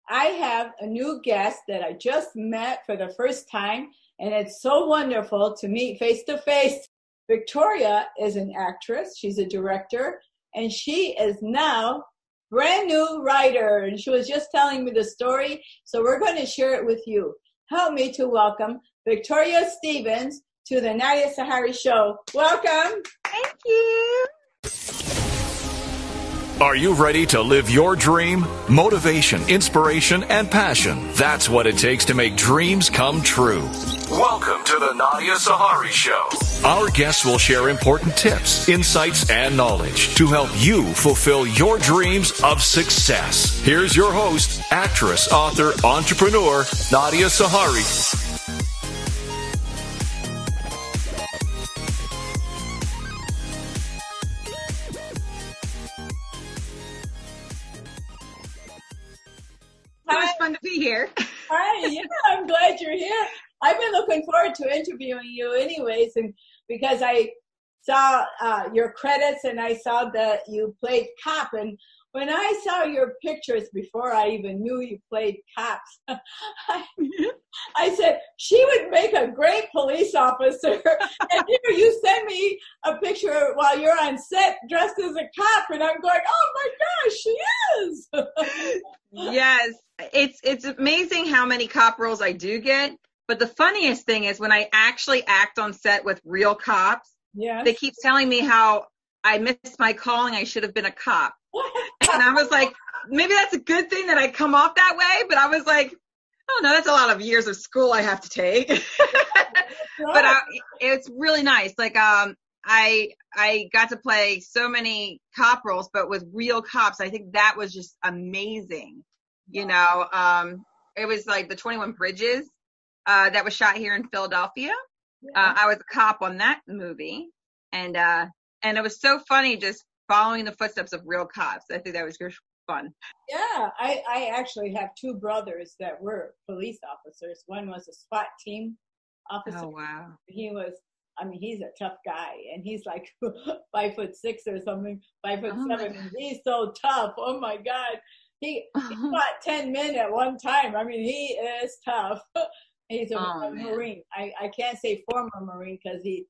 I have a new guest that I just met for the first time, and it's so wonderful to meet face to face. Victoria is an actress, she's a director, and she is now brand new writer, and she was just telling me the story, so we're going to share it with you. Help me to welcome Victoria Stevens to the Nadia Sahari Show. Welcome. Thank you. Are you ready to live your dream? Motivation, inspiration, and passion. That's what it takes to make dreams come true. Welcome to the Nadia Sahari Show. Our guests will share important tips, insights, and knowledge to help you fulfill your dreams of success. Here's your host, actress, author, entrepreneur, Nadia Sahari. To be here. Hi, yeah, I'm glad you're here. I've been looking forward to interviewing you anyways, and because I saw your credits and I saw that you played cop, and when I saw your pictures before I even knew you played cops, I said, she would make a great police officer. And here you send me a picture while you're on set dressed as a cop, and I'm going, oh my gosh, she is. Yes, it's amazing how many cop roles I do get. But the funniest thing is when I actually act on set with real cops, yes, they keep telling me how I missed my calling. I should have been a cop. And I was like, maybe that's a good thing that I come off that way. But I was like, oh no, that's a lot of years of school I have to take. But it's really nice. Like, I got to play so many cop roles, but with real cops. I think that was just amazing. You know, it was like the 21 Bridges that was shot here in Philadelphia. Yeah. I was a cop on that movie, and it was so funny just following the footsteps of real cops. I think that was fun. Yeah, I actually have two brothers that were police officers. One was a SWAT team officer. Oh, wow. He's a tough guy, and he's like 5'6" or something, 5'7", and he's so tough. Oh my God. He fought 10 men at one time. He is tough. He's a Marine. I can't say former Marine because if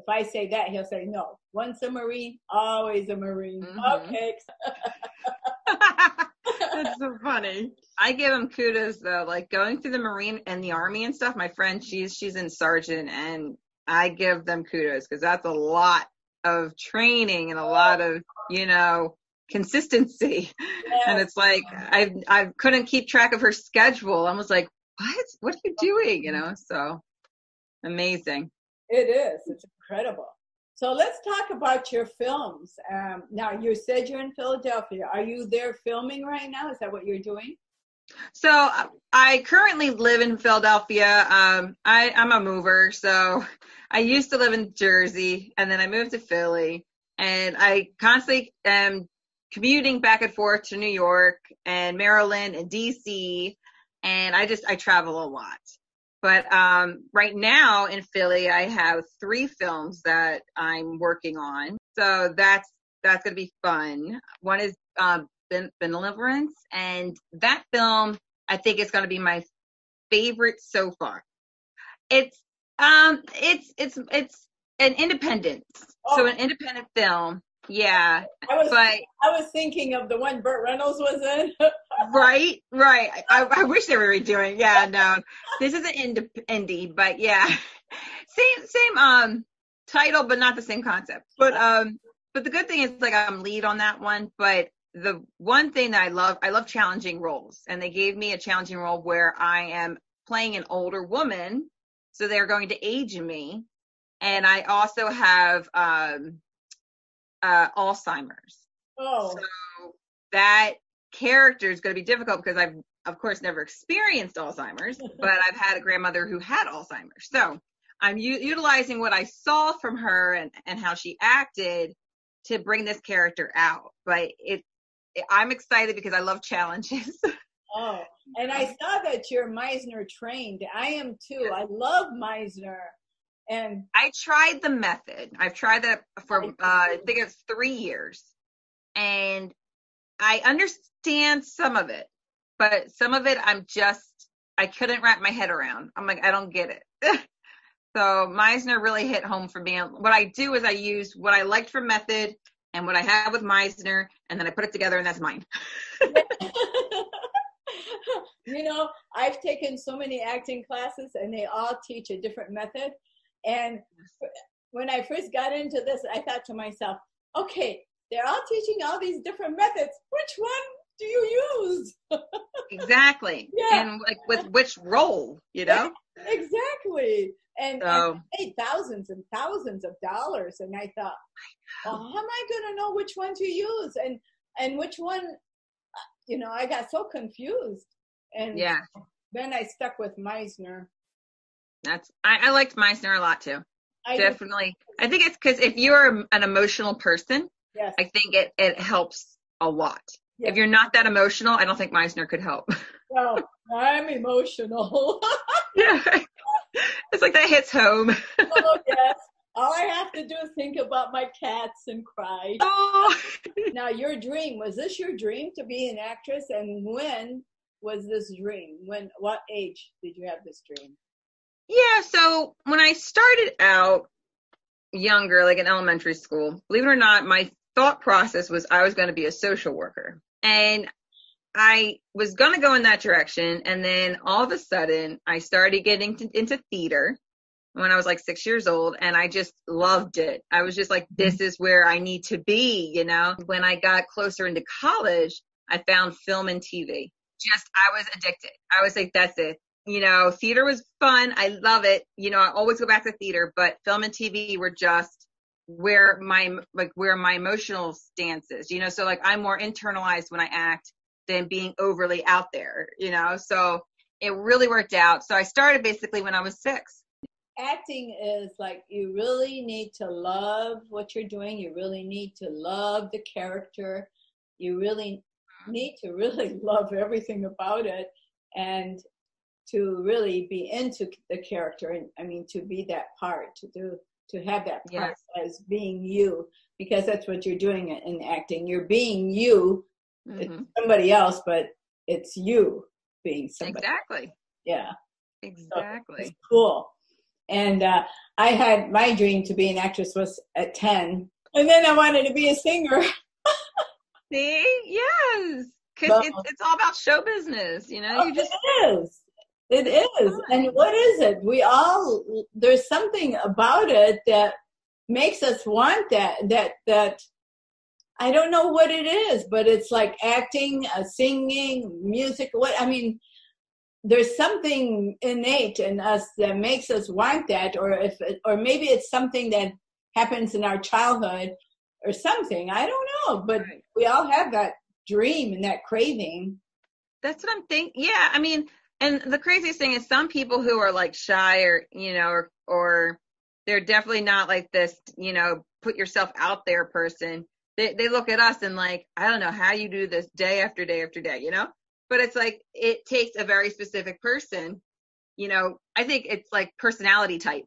I say that, he'll say, no, once a Marine, always a Marine. Mm-hmm. Okay. That's so funny. I give him kudos though, like going through the Marine and the Army and stuff. My friend, she's in Sergeant, and I give them kudos because that's a lot of training and a lot of, consistency. Yes. And it's like, I couldn't keep track of her schedule. I was like, what are you doing? So amazing. It is. It's incredible. So let's talk about your films. Now, you said you're in Philadelphia. Are you there filming right now? Is that what you're doing? So I currently live in Philadelphia. I'm a mover. So I used to live in Jersey, and then I moved to Philly. And I constantly am commuting back and forth to New York and Maryland and DC. And I travel a lot. But right now in Philly, I have 3 films that I'm working on. So that's going to be fun. One is Benevolence, and that film I think is going to be my favorite so far. It's an independent, so an independent film. Yeah, I was thinking of the one Burt Reynolds was in. Right. I wish they were redoing. Yeah, no, this is an indie, but yeah, same title, but not the same concept. But the good thing is, like, I'm lead on that one. But the one thing that I love challenging roles, and they gave me a challenging role where I am playing an older woman, so they're going to age me, and I also have Alzheimer's. Oh, so that character is going to be difficult because I've, of course, never experienced Alzheimer's, but I've had a grandmother who had Alzheimer's. So I'm utilizing what I saw from her and how she acted to bring this character out. But I'm excited because I love challenges. Oh, and I saw that you're Meisner trained. I am too. I love Meisner. And I tried the method. I've tried that for, I think it's 3 years. And I understand some of it, but some of it I couldn't wrap my head around. I'm like, I don't get it. So Meisner really hit home for me. What I do is I use what I liked from Method and what I have with Meisner, and then I put it together, and that's mine. You know, I've taken so many acting classes, and they all teach a different method. And when I first got into this, I thought to myself, okay, they're all teaching all these different methods. Which one do you use? Exactly. Yeah. And like with which role, you know? Exactly. And I paid thousands and thousands of dollars. And I thought, well, how am I going to know which one to use? And which one, you know, I got so confused. And then I stuck with Meisner. I liked Meisner a lot too. Definitely. I think it's because if you're an emotional person, I think it helps a lot. Yes. If you're not that emotional, I don't think Meisner could help. Well, I'm emotional. Yeah. It's like that hits home. Oh, yes. All I have to do is think about my cats and cry. Oh. Now, your dream, was this your dream to be an actress? And when was this dream? What age did you have this dream? Yeah, so when I started out younger, like in elementary school, believe it or not, my thought process was I was going to be a social worker. And I was going to go in that direction. And then all of a sudden, I started getting into theater when I was like 6 years old. And I just loved it. I was just like, this is where I need to be, you know. When I got closer into college, I found film and TV. I was addicted. I was like, that's it. You know, theater was fun. I love it. You know, I always go back to theater, but film and TV were just where my emotional stance is, you know. So like I'm more internalized when I act than being overly out there, you know. So it really worked out. So I started basically when I was 6. Acting is like you really need to love what you're doing. You really need to love the character. You really need to really love everything about it, and to really be into the character. And I mean, to be that part, to have that part as being you, because that's what you're doing in acting. You're being you. It's somebody else, but it's you being somebody. Exactly. Yeah. Exactly. So it's cool. And I had my dream to be an actress was at 10, and then I wanted to be a singer. See, yes, because it's all about show business, you know. It is. And what is it? There's something about it that makes us want that I don't know what it is, but it's like acting, singing, music. There's something innate in us that makes us want that, or maybe it's something that happens in our childhood or something. I don't know, but we all have that dream and that craving. That's what I'm thinking. Yeah, I mean, and the craziest thing is some people who are like shy or, you know, or they're definitely not like this, you know, put yourself out there person. They look at us and like, I don't know how you do this day after day after day, you know? But it's like, it takes a very specific person, you know. I think it's like personality type.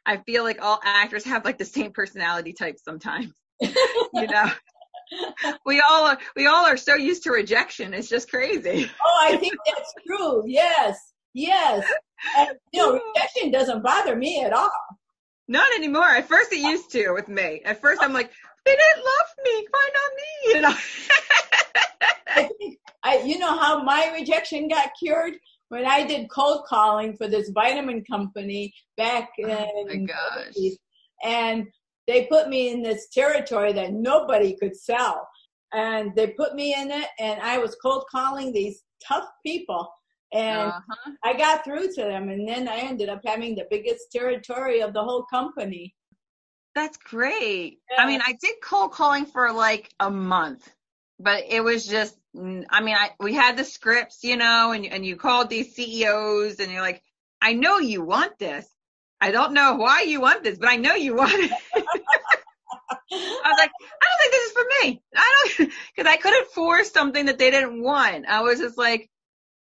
I feel like all actors have like the same personality type sometimes, you know. We all are so used to rejection. It's just crazy. Oh, I think that's true. Yes. And, you know, rejection doesn't bother me at all. Not anymore. At first it used to with me. At first I'm like, they didn't love me. Why not me? You know. You know how my rejection got cured? When I did cold calling for this vitamin company back in the 80s, and they put me in this territory that nobody could sell. And they put me in it, and I was cold calling these tough people. And I got through to them, and then I ended up having the biggest territory of the whole company. That's great. Yeah. I mean, I did cold calling for like a month, but it was just, I mean, we had the scripts, you know, and you called these CEOs, and you're like, I know you want this. I don't know why you want this, but I know you want it. I was like, I don't think this is for me. Because I couldn't force something that they didn't want. I was just like,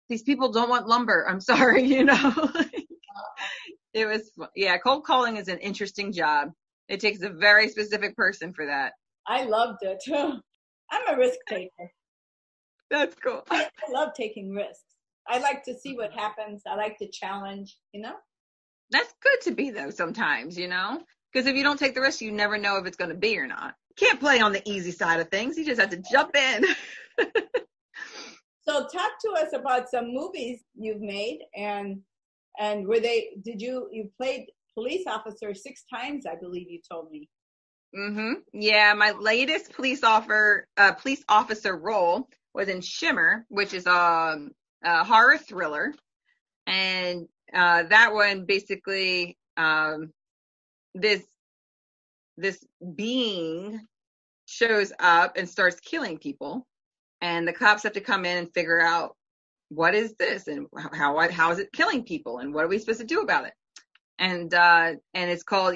these people don't want lumber. I'm sorry, you know. It was, cold calling is an interesting job. It takes a very specific person for that. I loved it. I'm a risk taker. That's cool. I love taking risks. I like to see what happens. I like to challenge, That's good to be, though, sometimes, because if you don't take the risk, you never know if it's going to be or not. You can't play on the easy side of things. You just have to jump in. So talk to us about some movies you've made, and you played police officer 6 times, I believe you told me. Mm-hmm. Yeah, my latest police officer role was in Shimmer, which is a horror thriller. And that one basically, this being shows up and starts killing people. And the cops have to come in and figure out what is this and how is it killing people and what are we supposed to do about it? And it's called,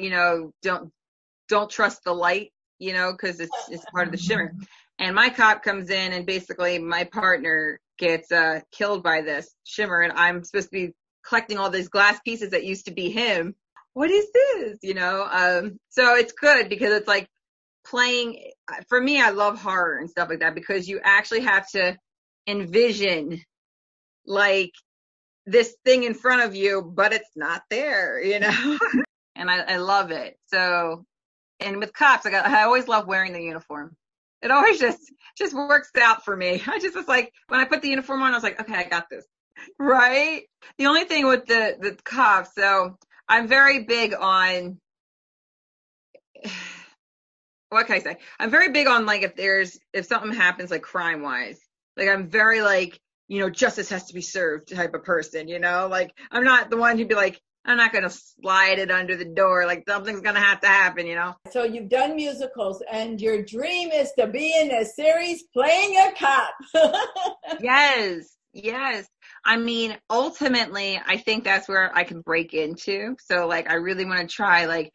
don't trust the light, because it's part of the Shimmer. And my cop comes in and basically my partner gets killed by this Shimmer, and I'm supposed to be collecting all these glass pieces that used to be him. What is this? So it's good because it's like playing. For me, I love horror and stuff like that because you actually have to envision like this thing in front of you, but it's not there, And I love it. So, and with cops, I always love wearing the uniform. It always just works out for me. I just was like, when I put the uniform on, I was like, okay, I got this. Right? The only thing with the cops, so I'm very big on, what can I say? I'm very big on like if something happens like crime wise, like I'm very like, justice has to be served type of person, like I'm not the one who'd be like, I'm not going to slide it under the door. Like something's going to have to happen, So you've done musicals and your dream is to be in a series playing a cop. Yes. I mean, ultimately, I think that's where I can break into. So like, I really want to try like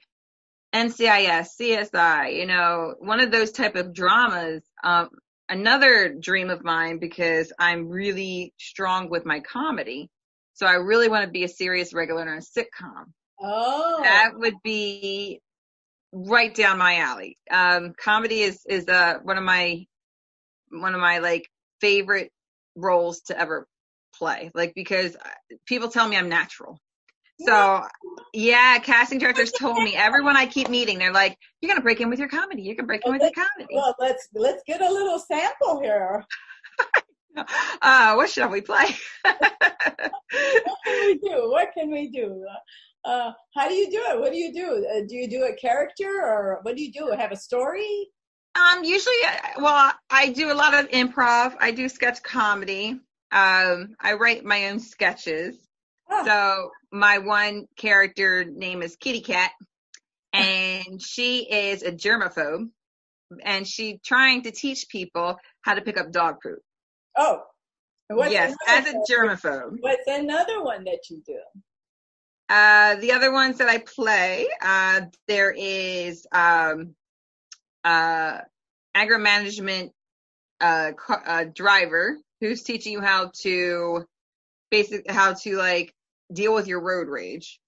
NCIS, CSI, one of those type of dramas. Another dream of mine, because I'm really strong with my comedy. So I really want to be a serious regular in a sitcom. Oh, that would be right down my alley. Comedy is one of my like favorite roles to ever play. Like because people tell me I'm natural. So yeah, casting directors told me, everyone I keep meeting, they're like, you're gonna break in with your comedy. You can break in with your comedy. Well, let's get a little sample here. What shall we play? What can we do? How do you do it? What do you do? Do you do a character or what do you do? Have a story? Usually, I do a lot of improv. I do sketch comedy. I write my own sketches. Oh. So my one character name is Kitty Cat, and she is a germaphobe, and she's trying to teach people how to pick up dog poop. Oh, yes, as a germaphobe. What's another one that you do? The other ones that I play, there is anger management driver who's teaching you how to like deal with your road rage.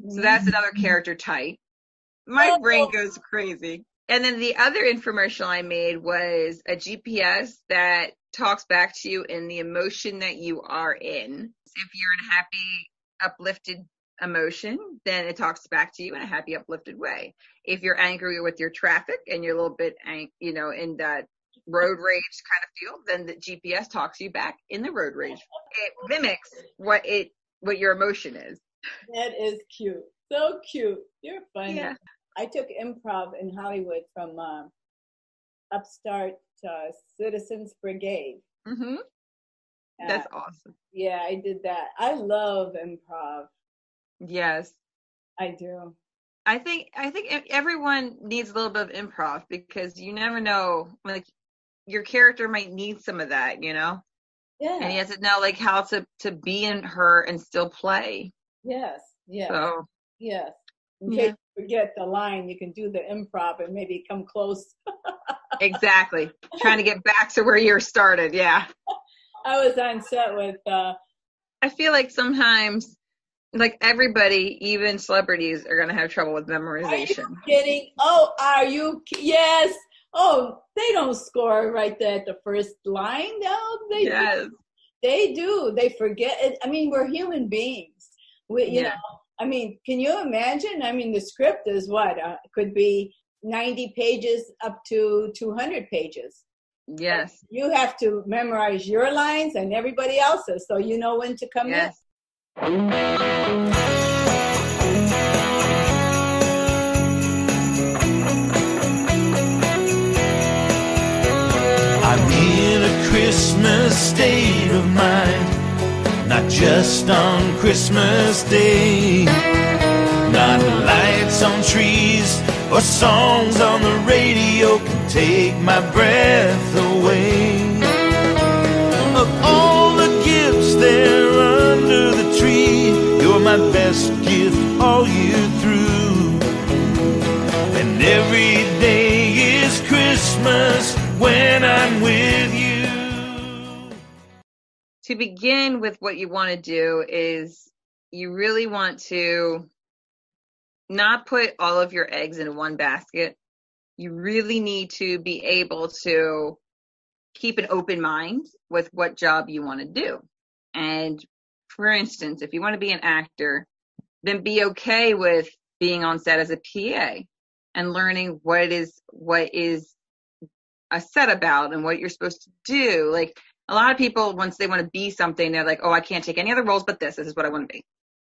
So that's another character type. My brain goes crazy. And then the other infomercial I made was a GPS that talks back to you in the emotion that you are in. If you're in a happy, uplifted emotion, then it talks back to you in a happy, uplifted way. If you're angry with your traffic and you're a little bit, in that road rage kind of deal, then the GPS talks you back in the road rage. It mimics what your emotion is. That is cute. So cute. You're funny. Yeah. I took improv in Hollywood from Upstart Citizens Brigade. Mm-hmm. That's awesome. Yeah, I did that. I love improv. Yes, I do. I think everyone needs a little bit of improv because you never know, like your character might need some of that, Yeah. And you have to know like how to be in her and still play. Yes. Yeah. So yes. In case you forget the line, you can do the improv and maybe come close. Exactly. Trying to get back to where you started. Yeah. I was on set with. I feel like sometimes, like everybody, even celebrities, are going to have trouble with memorization. Are you kidding? Oh, are you? Yes. Oh, they don't score right there at the first line. No, they do. They forget it. I mean, we're human beings. You know, I mean, can you imagine? I mean, the script is what? Could be 90 pages up to 200 pages. Yes. But you have to memorize your lines and everybody else's so you know when to come in. I'm in a Christmas state of mind, not just on Christmas Day. Not lights on trees or songs on the radio can take my breath away. Of all the gifts there under the tree, you're my best gift all year through. And every day is Christmas when I'm with you. To begin with, what you want to do is you really want to not put all of your eggs in one basket. You really need to be able to keep an open mind with what job you want to do. And for instance, if you want to be an actor, then be okay with being on set as a PA and learning what is a set about and what you're supposed to do. Like, a lot of people, once they want to be something, they're like, oh, I can't take any other roles but this is what I want to be.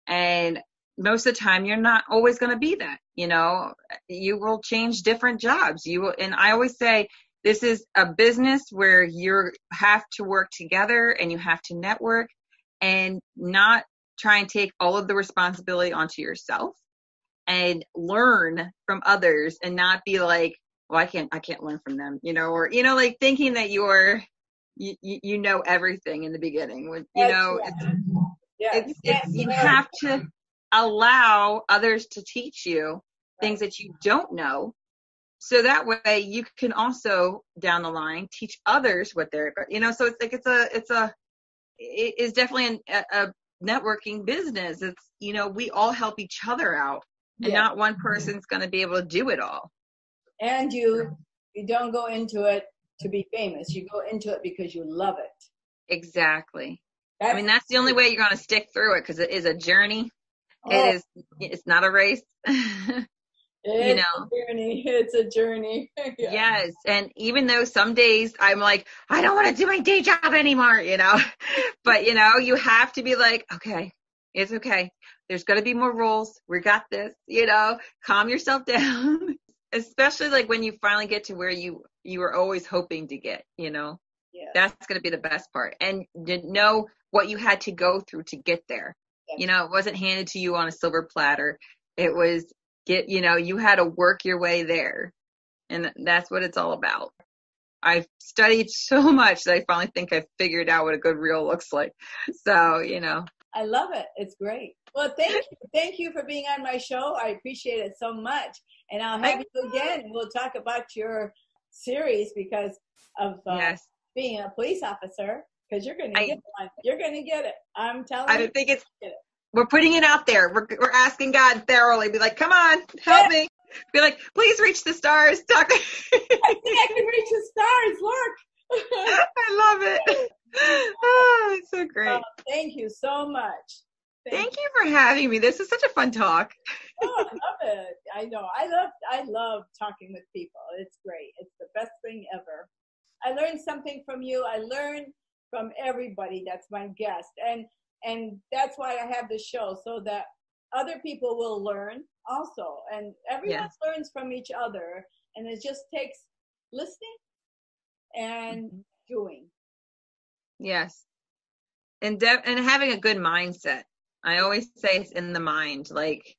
And most of the time, you're not always going to be that. You know, you will change different jobs. You will, and I always say, this is a business where you have to work together and you have to network and not try and take all of the responsibility onto yourself, and learn from others and not be like, well, I can't learn from them, you know, or, you know, like thinking that you know everything in the beginning. When, you know, you have to allow others to teach you things that you don't know, so that way you can also down the line teach others what they're, you know. So it's like it is definitely a networking business. It's, you know, we all help each other out, and not one person's going to be able to do it all. And you don't go into it to be famous. You go into it because you love it. Exactly. I mean, that's the only way you're going to stick through it, because it is a journey. It's not a race. It's a journey. It's a journey. Yes. And even though some days I'm like, I don't want to do my day job anymore, you know, but, you know, you have to be like, okay, it's okay. There's going to be more roles. We got this, you know, calm yourself down, especially like when you finally get to where you were always hoping to get, you know. Yeah. That's going to be the best part. And to know what you had to go through to get there. You know, it wasn't handed to you on a silver platter. It was, you had to work your way there. And that's what it's all about. I've studied so much that I finally think I've figured out what a good reel looks like. So, you know. I love it. It's great. Well, thank you. Thank you for being on my show. I appreciate it so much. And I'll have you again. We'll talk about your series because of being a police officer. Because you're going to get one. You're going to get it. I'm telling you. I don't think we're putting it out there. We're asking God thoroughly. Be like, come on, help me. Be like, please reach the stars. I think I can reach the stars. Look. I love it. Oh, it's so great. Thank you so much. Thank you for having me. This is such a fun talk. Oh, I love it. I know. I love talking with people. It's great. It's the best thing ever. I learned something from you. I learned from everybody that's my guest. And that's why I have this show, so that other people will learn also. And everyone learns from each other. And it just takes listening and doing. Yes. And having a good mindset. I always say it's in the mind. Like,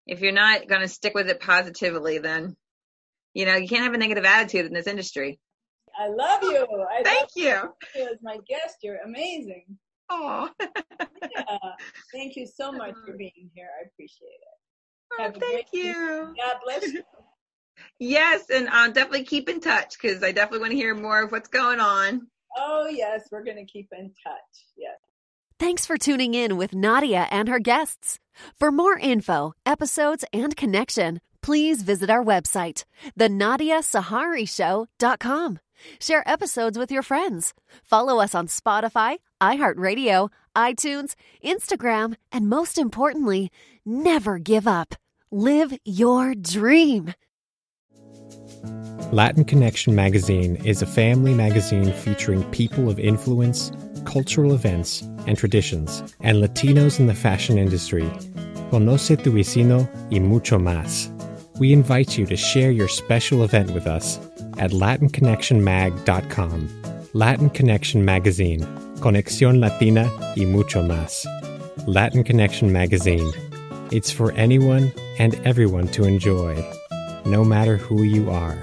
if you're not going to stick with it positively, then, you know, you can't have a negative attitude in this industry. I love you. Thank you. As my guest, you're amazing. Oh. Yeah. Thank you so much for being here. I appreciate it. Oh, thank you. God bless you. Yes, and I'll definitely keep in touch, because I definitely want to hear more of what's going on. Oh, yes, we're going to keep in touch. Yes. Thanks for tuning in with Nadia and her guests. For more info, episodes, and connection, please visit our website, thenadiasaharishow.com. Share episodes with your friends. Follow us on Spotify, iHeartRadio, iTunes, Instagram, and most importantly, never give up. Live your dream. Latin Connection magazine is a family magazine featuring people of influence, cultural events, and traditions, and Latinos in the fashion industry. Conoce tu vecino y mucho más. We invite you to share your special event with us at LatinConnectionMag.com. Latin Connection Magazine. Conexión Latina y mucho más. Latin Connection Magazine. It's for anyone and everyone to enjoy, no matter who you are.